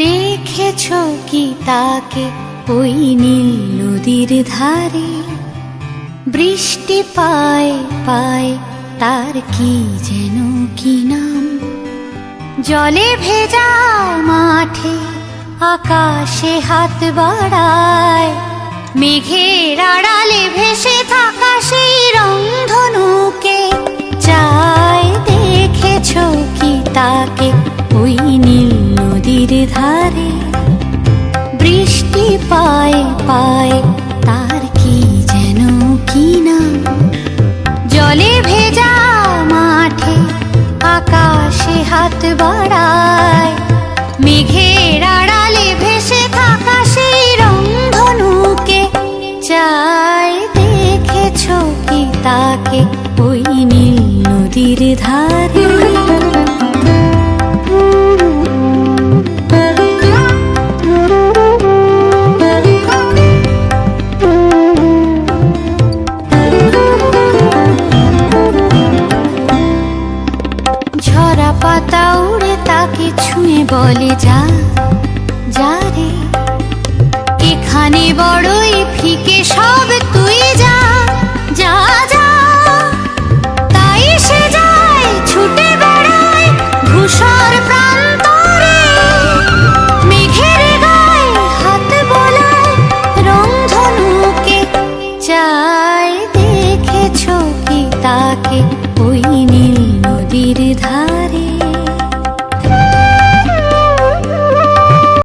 দেখেছো কি তাকে ওই নীল নদীর ধারে? বৃষ্টি পায় পায় তার কি যেন কি নাম। জলে ভেজা মাঠে আকাশে হাত বাড়ায়, মেঘের আড়ালে ভেসে থাকা সেই রংধনুকে চায়। দেখেছো কি তাকে ওই নীল নদীর ধারে? বৃষ্টি পায় পায় তার কি যেন কি নাম। জলে ভেজা মাঠে আকাশে হাত বাড়ায়, মেঘের আড়ালে ভেসে থাকা সেই রংধনুকে চায়। দেখেছো কি তাকে ওই নীল নদীর ধারে? ঝরা পাতা উড়ে তাকে ছুঁয়ে বলে যা,